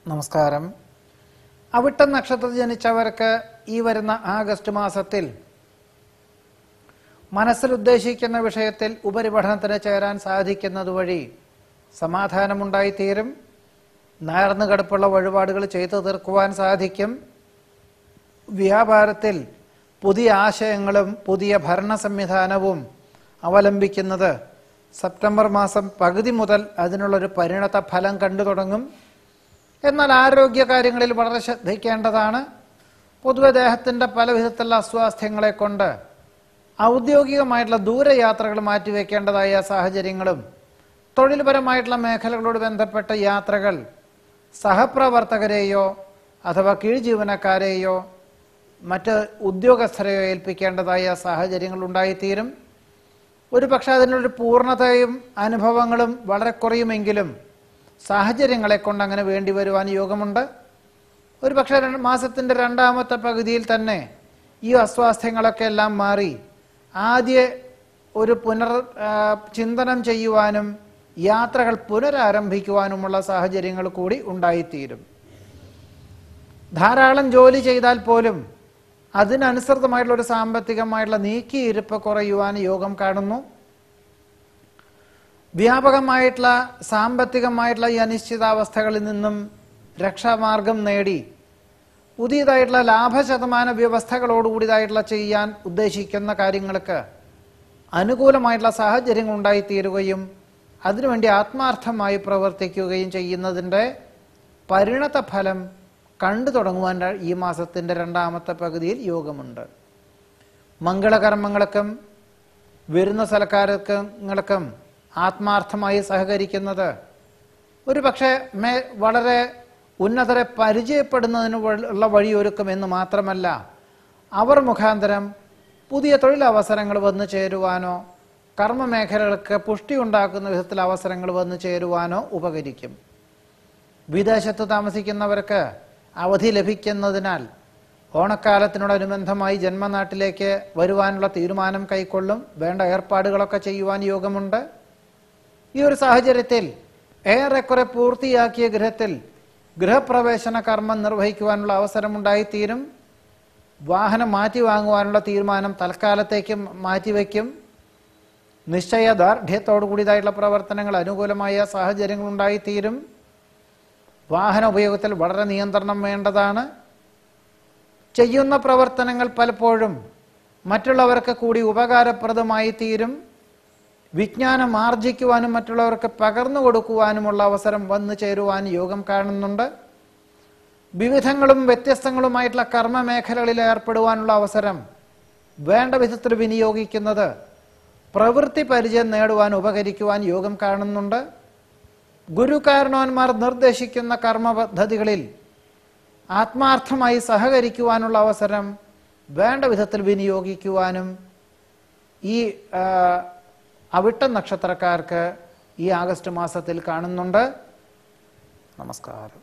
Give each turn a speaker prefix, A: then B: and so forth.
A: നമസ്കാരം. അവിട്ടം നക്ഷത്രത്തിൽ ജനിച്ചവർക്ക് ഈ വരുന്ന ആഗസ്റ്റ് മാസത്തിൽ മനസ്സിൽ ഉദ്ദേശിക്കുന്ന വിഷയത്തിൽ ഉപരിപഠനത്തിന് ചേരാൻ സാധിക്കുന്നത് വഴി സമാധാനമുണ്ടായിത്തീരും. നേർന്നു കിടപ്പുള്ള വഴിപാടുകൾ ചെയ്തു തീർക്കുവാൻ സാധിക്കും. വ്യാപാരത്തിൽ പുതിയ ആശയങ്ങളും പുതിയ ഭരണ സംവിധാനവും അവലംബിക്കുന്നത് സെപ്റ്റംബർ മാസം പകുതി മുതൽ അതിനുള്ളൊരു പരിണത ഫലം കണ്ടു തുടങ്ങും. എന്നാൽ ആരോഗ്യ കാര്യങ്ങളിൽ വളരെ ശ്രദ്ധിക്കേണ്ടതാണ്. പൊതുവെ ദേഹത്തിൻ്റെ പല വിധത്തിലുള്ള അസ്വാസ്ഥ്യങ്ങളെ കൊണ്ട് ഔദ്യോഗികമായിട്ടുള്ള ദൂരയാത്രകൾ മാറ്റിവെക്കേണ്ടതായ സാഹചര്യങ്ങളും തൊഴിൽപരമായിട്ടുള്ള മേഖലകളോട് ബന്ധപ്പെട്ട യാത്രകൾ സഹപ്രവർത്തകരെയോ അഥവാ കീഴ് ജീവനക്കാരെയോ മറ്റ് ഉദ്യോഗസ്ഥരെയോ ഏൽപ്പിക്കേണ്ടതായ സാഹചര്യങ്ങൾ ഉണ്ടായിത്തീരും. ഒരു പക്ഷേ അതിനൊരു പൂർണ്ണതയും അനുഭവങ്ങളും വളരെ കുറയുമെങ്കിലും സാഹചര്യങ്ങളെ കൊണ്ട് അങ്ങനെ വേണ്ടി വരുവാൻ യോഗമുണ്ട്. ഒരു പക്ഷേ മാസത്തിൻ്റെ രണ്ടാമത്തെ പകുതിയിൽ തന്നെ ഈ അസ്വാസ്ഥ്യങ്ങളൊക്കെ എല്ലാം മാറി ആദ്യ ഒരു ചിന്തനം ചെയ്യുവാനും യാത്രകൾ പുനരാരംഭിക്കുവാനുമുള്ള സാഹചര്യങ്ങൾ കൂടി ഉണ്ടായിത്തീരും. ധാരാളം ജോലി ചെയ്താൽ പോലും അതിനനുസൃതമായിട്ടുള്ള ഒരു സാമ്പത്തികമായിട്ടുള്ള നീക്കിയിരുപ്പ് കുറയുവാൻ യോഗം കാണുന്നു. വ്യാപകമായിട്ടുള്ള സാമ്പത്തികമായിട്ടുള്ള ഈ അനിശ്ചിതാവസ്ഥകളിൽ നിന്നും രക്ഷാമാർഗം നേടി പുതിയതായിട്ടുള്ള ലാഭശതമാന വ്യവസ്ഥകളോടുകൂടിയതായിട്ടുള്ള ചെയ്യാൻ ഉദ്ദേശിക്കുന്ന കാര്യങ്ങൾക്ക് അനുകൂലമായിട്ടുള്ള സാഹചര്യങ്ങൾ ഉണ്ടായിത്തീരുകയും അതിനുവേണ്ടി ആത്മാർത്ഥമായി പ്രവർത്തിക്കുകയും ചെയ്യുന്നതിൻ്റെ പരിണത ഫലം കണ്ടു തുടങ്ങുവാൻ ഈ മാസത്തിൻ്റെ രണ്ടാമത്തെ പകുതിയിൽ യോഗമുണ്ട്. മംഗളകർമ്മങ്ങൾക്കും വരുന്ന സൽക്കാരങ്ങൾക്കും ആത്മാർത്ഥമായി സഹകരിക്കുന്നത് ഒരു പക്ഷേ വളരെ ഉന്നതരെ പരിചയപ്പെടുന്നതിന് ഉള്ള വഴിയൊരുക്കുമെന്ന് മാത്രമല്ല, അവർ മുഖാന്തരം പുതിയ തൊഴിലവസരങ്ങൾ വന്നു ചേരുവാനോ കർമ്മമേഖലകൾക്ക് പുഷ്ടി ഉണ്ടാക്കുന്ന വിധത്തിൽ അവസരങ്ങൾ വന്നു ചേരുവാനോ ഉപകരിക്കും. വിദേശത്ത് താമസിക്കുന്നവർക്ക് അവധി ലഭിക്കുന്നതിനാൽ ഓണക്കാലത്തിനോടനുബന്ധമായി ജന്മനാട്ടിലേക്ക് വരുവാനുള്ള തീരുമാനം കൈക്കൊള്ളും. വേണ്ട ഏർപ്പാടുകളൊക്കെ ചെയ്യുവാൻ യോഗമുണ്ട്. ഈ ഒരു സാഹചര്യത്തിൽ ഏറെക്കുറെ പൂർത്തിയാക്കിയ ഗൃഹത്തിൽ ഗൃഹപ്രവേശന കർമ്മം നിർവഹിക്കുവാനുള്ള അവസരമുണ്ടായിത്തീരും. വാഹനം മാറ്റി വാങ്ങുവാനുള്ള തീരുമാനം തൽക്കാലത്തേക്ക് മാറ്റിവെക്കും. നിശ്ചയദാർഢ്യത്തോടു കൂടിയതായിട്ടുള്ള പ്രവർത്തനങ്ങൾ അനുകൂലമായ സാഹചര്യങ്ങൾ ഉണ്ടായിത്തീരും. വാഹന ഉപയോഗത്തിൽ വളരെ നിയന്ത്രണം വേണ്ടതാണ്. ചെയ്യുന്ന പ്രവർത്തനങ്ങൾ പലപ്പോഴും മറ്റുള്ളവർക്ക് കൂടി ഉപകാരപ്രദമായി തീരും. വിജ്ഞാനം ആർജിക്കുവാനും മറ്റുള്ളവർക്ക് പകർന്നു കൊടുക്കുവാനുമുള്ള അവസരം വന്നു ചേരുവാൻ യോഗം കാണുന്നുണ്ട്. വിവിധങ്ങളും വ്യത്യസ്തങ്ങളുമായിട്ടുള്ള കർമ്മ മേഖലകളിൽ ഏർപ്പെടുവാനുള്ള അവസരം വേണ്ട വിധത്തിൽ വിനിയോഗിക്കുന്നത് പ്രവൃത്തി പരിചയം നേടുവാൻ ഉപകരിക്കുവാൻ യോഗം കാണുന്നുണ്ട്. ഗുരുകാരണവന്മാർ നിർദ്ദേശിക്കുന്ന കർമ്മ പദ്ധതികളിൽ ആത്മാർത്ഥമായി സഹകരിക്കുവാനുള്ള അവസരം വേണ്ട വിധത്തിൽ വിനിയോഗിക്കുവാനും ഈ അവിട്ടം നക്ഷത്രക്കാർക്ക് ഈ ആഗസ്റ്റ് മാസത്തിൽ കാണുന്നുണ്ട്. നമസ്കാരം.